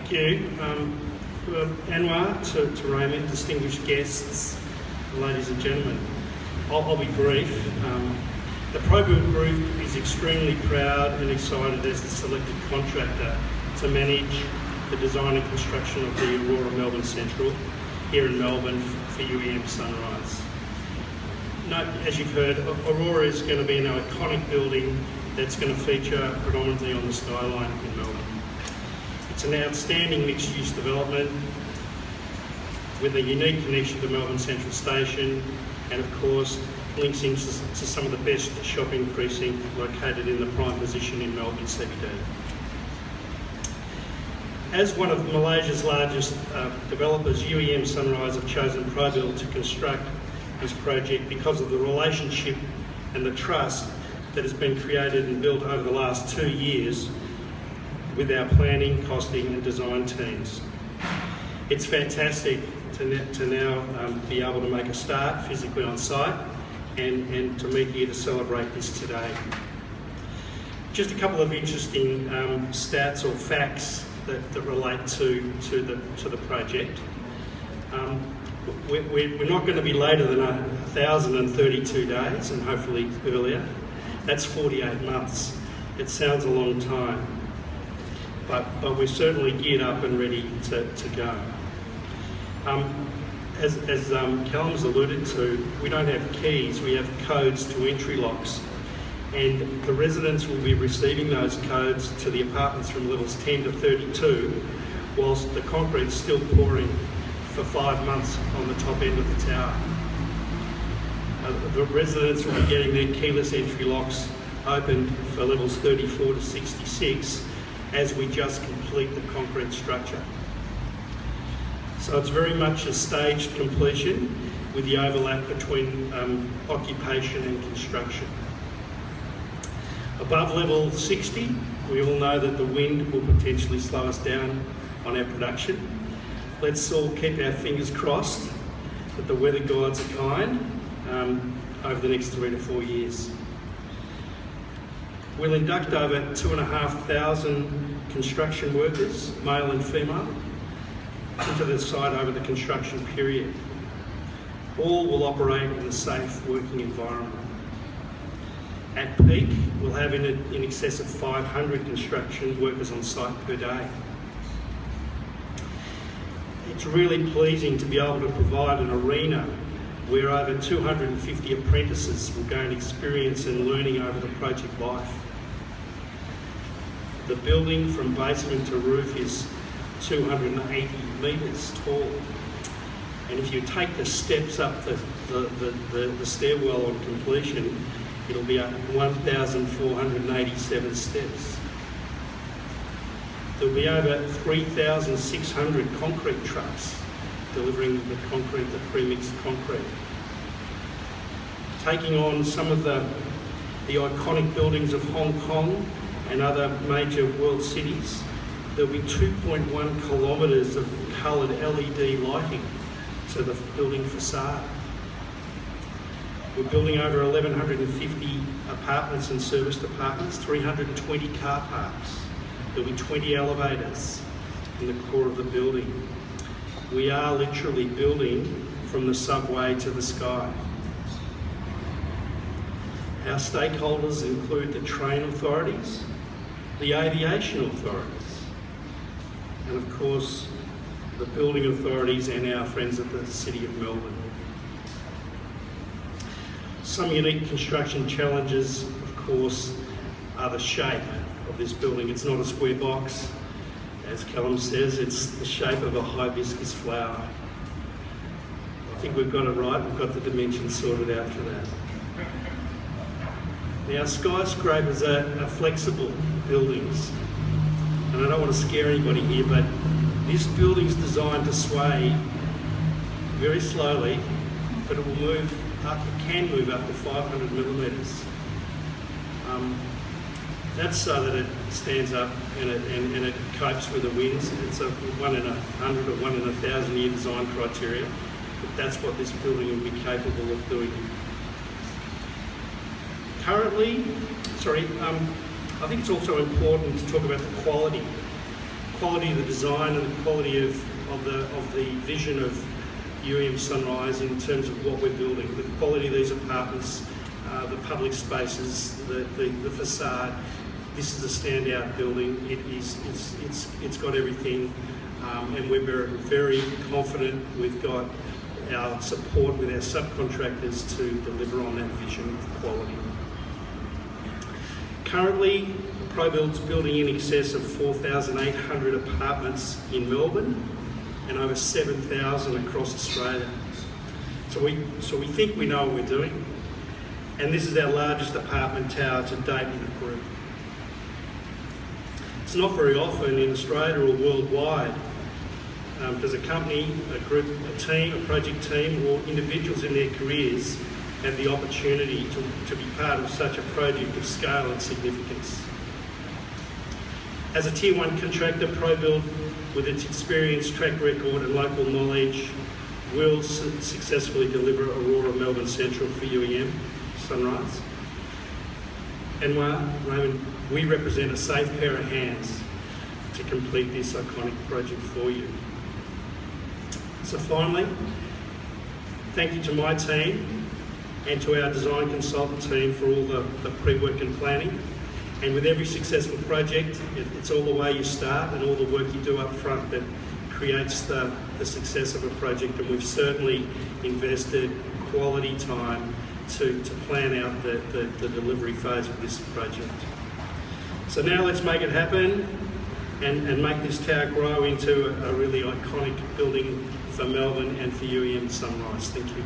Thank you. Anwar, to Raymond, distinguished guests, ladies and gentlemen. I'll be brief. The Probuild Group is extremely proud and excited as the selected contractor to manage the design and construction of the Aurora Melbourne Central here in Melbourne for UEM Sunrise. As you've heard, Aurora is going to be an iconic building that's going to feature predominantly on the skyline in Melbourne. It's an outstanding mixed-use development with a unique connection to Melbourne Central Station and of course links into some of the best shopping precincts located in the prime position in Melbourne CBD. As one of Malaysia's largest developers, UEM Sunrise have chosen Probuild to construct this project because of the relationship and the trust that has been created and built over the last 2 years with our planning, costing and design teams. It's fantastic to now be able to make a start physically on site and to meet here to celebrate this today. Just a couple of interesting stats or facts that relate to the project. We're not going to be later than 1,032 days and hopefully earlier. That's 48 months. It sounds a long time, but we're certainly geared up and ready to go. As Callum's alluded to, we don't have keys, we have codes to entry locks, and the residents will be receiving those codes to the apartments from levels 10 to 32 whilst the concrete's still pouring for 5 months on the top end of the tower. The residents will be getting their keyless entry locks opened for levels 34 to 66 as we just complete the concrete structure. So it's very much a staged completion with the overlap between occupation and construction. Above level 60, we all know that the wind will potentially slow us down on our production. Let's all keep our fingers crossed that the weather gods are kind over the next 3 to 4 years. We'll induct over 2,500 construction workers, male and female, into the site over the construction period. All will operate in a safe working environment. At peak, we'll have in excess of 500 construction workers on site per day. It's really pleasing to be able to provide an arena where over 250 apprentices will gain experience and learning over the project life. The building from basement to roof is 280 metres tall, and if you take the steps up the stairwell on completion, it'll be 1,487 steps. There'll be over 3,600 concrete trucks delivering the concrete, the pre-mixed concrete. Taking on some of the iconic buildings of Hong Kong and other major world cities, there'll be 2.1 kilometres of coloured LED lighting to the building facade. We're building over 1,150 apartments and serviced apartments, 320 car parks. There'll be 20 elevators in the core of the building. We are literally building from the subway to the sky. Our stakeholders include the train authorities, the aviation authorities, and of course the building authorities and our friends at the City of Melbourne. Some unique construction challenges, of course, are the shape of this building. It's not a square box. As Callum says, it's the shape of a hibiscus flower. I think we've got it right. We've got the dimensions sorted out for that. Now, skyscrapers are flexible buildings, and I don't want to scare anybody here, but this building's designed to sway very slowly, but it will move up, it can move up to 500 millimetres. That's so that it stands up and it copes with the winds. It's a 1 in 100 or 1 in 1,000 year design criteria, but that's what this building will be capable of doing. Currently, I think it's also important to talk about the quality quality of the design and the quality of the vision of UEM Sunrise in terms of what we're building. The quality of these apartments, the public spaces, the facade. This is a standout building. It's got everything, and we're very confident we've got our support with our subcontractors to deliver on that vision of quality. Currently, Probuild's building in excess of 4,800 apartments in Melbourne and over 7,000 across Australia. So we think we know what we're doing, and this is our largest apartment tower to date in the group. It's not very often in Australia or worldwide does a company, a group, a team, a project team, or individuals in their careers have the opportunity to be part of such a project of scale and significance. As a Tier 1 contractor, Probuild, with its experience, track record and local knowledge, will successfully deliver Aurora Melbourne Central for UEM Sunrise. And Raymond, we represent a safe pair of hands to complete this iconic project for you. So finally, thank you to my team and to our design consultant team for all the pre-work and planning. And with every successful project, it's all the way you start and all the work you do up front that creates the success of a project. And we've certainly invested quality time to plan out the delivery phase of this project. So now let's make it happen and make this tower grow into a really iconic building for Melbourne and for UEM Sunrise. Thank you.